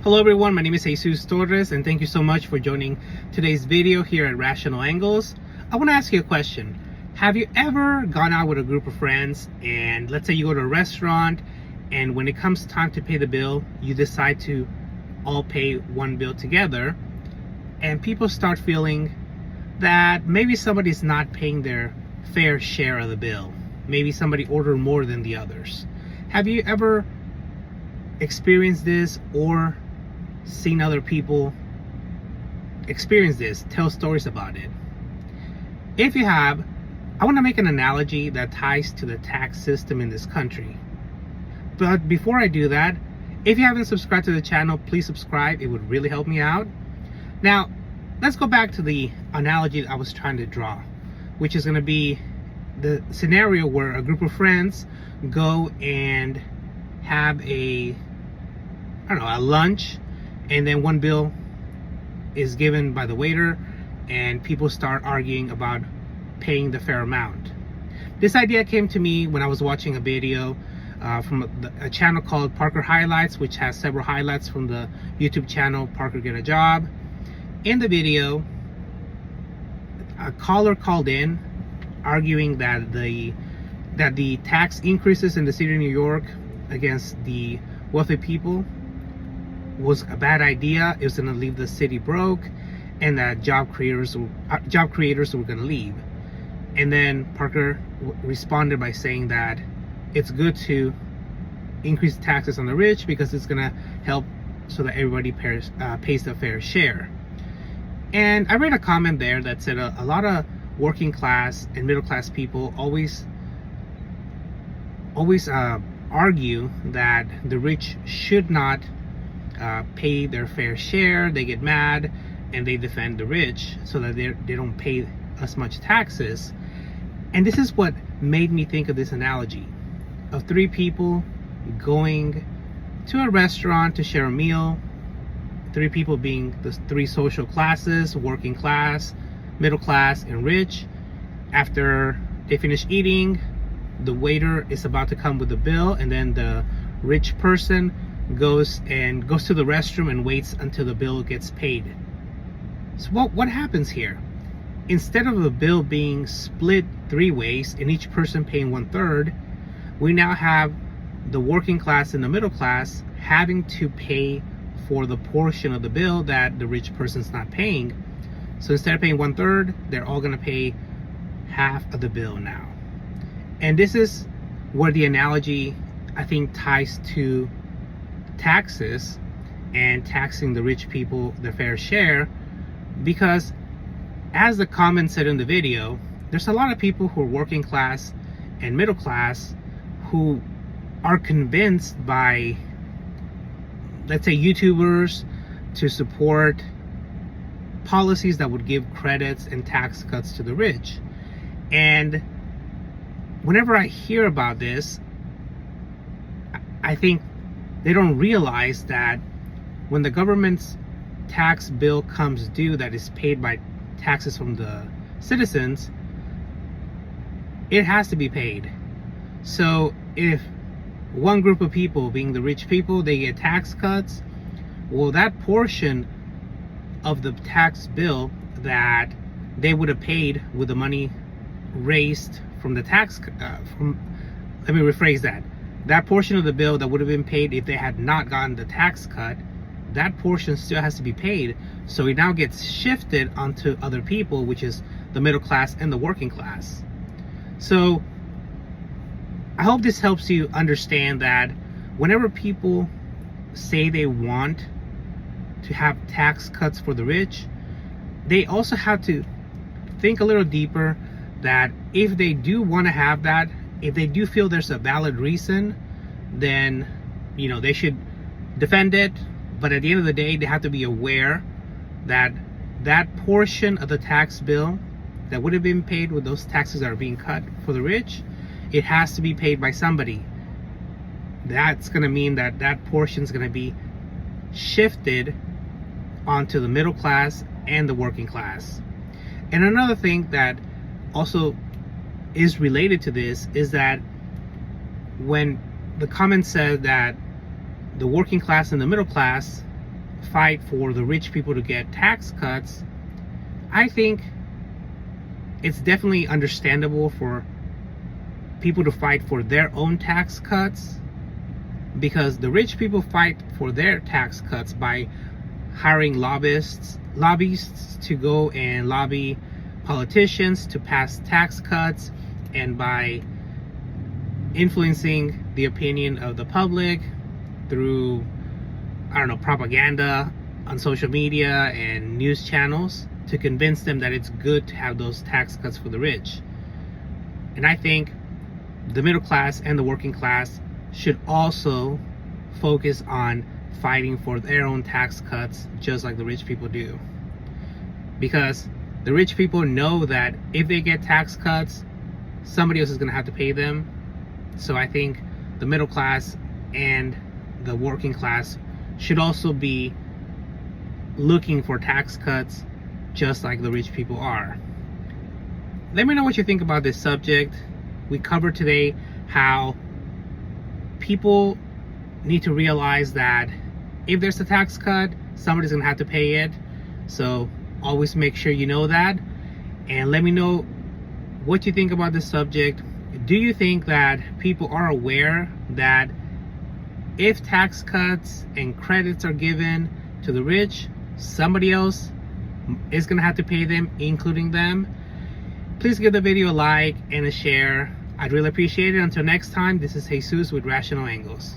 Hello everyone, my name is Jesus Torres and thank you so much for joining today's video here at Rational Angles. I want to ask you a question. Have you ever gone out with a group of friends and let's say you go to a restaurant and when it comes time to pay the bill, you decide to all pay one bill together and people start feeling that maybe somebody's not paying their fair share of the bill. Maybe somebody ordered more than the others. Have you ever experienced this or seen other people experience this, tell stories about it? If you have, I want to make an analogy that ties to the tax system in this country. But before I do that, if you haven't subscribed to the channel, please subscribe. It would really help me out. Now, let's go back to the analogy that I was trying to draw, which is going to be the scenario where a group of friends go and have a lunch, and then one bill is given by the waiter and people start arguing about paying the fair amount. This idea came to me when I was watching a video from a channel called Parker Highlights, which has several highlights from the YouTube channel Parker Get a Job. In the video, a caller called in arguing that the tax increases in the city of New York against the wealthy people was a bad idea. It was going to leave the city broke, and that job creators were going to leave. And then Parker responded by saying that it's good to increase taxes on the rich because it's going to help so that everybody pays the fair share. And I read a comment there that said a lot of working class and middle class people always argue that the rich should not pay their fair share. They get mad and they defend the rich so that they don't pay as much taxes. And this is what made me think of this analogy of three people going to a restaurant to share a meal. Three people being the three social classes: working class, middle class, and rich. After they finish eating, the waiter is about to come with the bill, and then the rich person goes to the restroom and waits until the bill gets paid. So what happens here? Instead of the bill being split three ways and each person paying 1/3, we now have the working class and the middle class having to pay for the portion of the bill that the rich person's not paying. So instead of paying 1/3, they're all going to pay half of the bill now. And this is where the analogy, I think, ties to taxes and taxing the rich people their fair share, because as the comment said in the video, there's a lot of people who are working class and middle class who are convinced by, let's say, YouTubers to support policies that would give credits and tax cuts to the rich. And whenever I hear about this, I think they don't realize that when the government's tax bill comes due that is paid by taxes from the citizens, it has to be paid. So if one group of people, being the rich people, they get tax cuts, well, that portion of the tax bill that they would have paid with the money raised from the tax, let me rephrase that. That portion of the bill that would have been paid if they had not gotten the tax cut, that portion still has to be paid. So it now gets shifted onto other people, which is the middle class and the working class. So I hope this helps you understand that whenever people say they want to have tax cuts for the rich, they also have to think a little deeper that if they do want to have that, if they do feel there's a valid reason, then they should defend it. But at the end of the day, they have to be aware that that portion of the tax bill that would have been paid with those taxes that are being cut for the rich, it has to be paid by somebody. That's going to mean that that portion is going to be shifted onto the middle class and the working class. And another thing that also is related to this is that when the comment said that the working class and the middle class fight for the rich people to get tax cuts, I think it's definitely understandable for people to fight for their own tax cuts, because the rich people fight for their tax cuts by hiring lobbyists to go and lobby politicians to pass tax cuts, and by influencing the opinion of the public through, I don't know, propaganda on social media and news channels to convince them that it's good to have those tax cuts for the rich. And I think the middle class and the working class should also focus on fighting for their own tax cuts, just like the rich people do. Because the rich people know that if they get tax cuts, somebody else is going to have to pay them. So I think the middle class and the working class should also be looking for tax cuts, just like the rich people are. Let me know what you think about this subject. We covered today how people need to realize that if there's a tax cut, somebody's gonna have to pay it. So always make sure you know that. And let me know what you think about this subject. Do you think that people are aware that if tax cuts and credits are given to the rich, somebody else is gonna have to pay them, including them? Please give the video a like and a share. I'd really appreciate it. Until next time, this is Jesus with Rational Angles.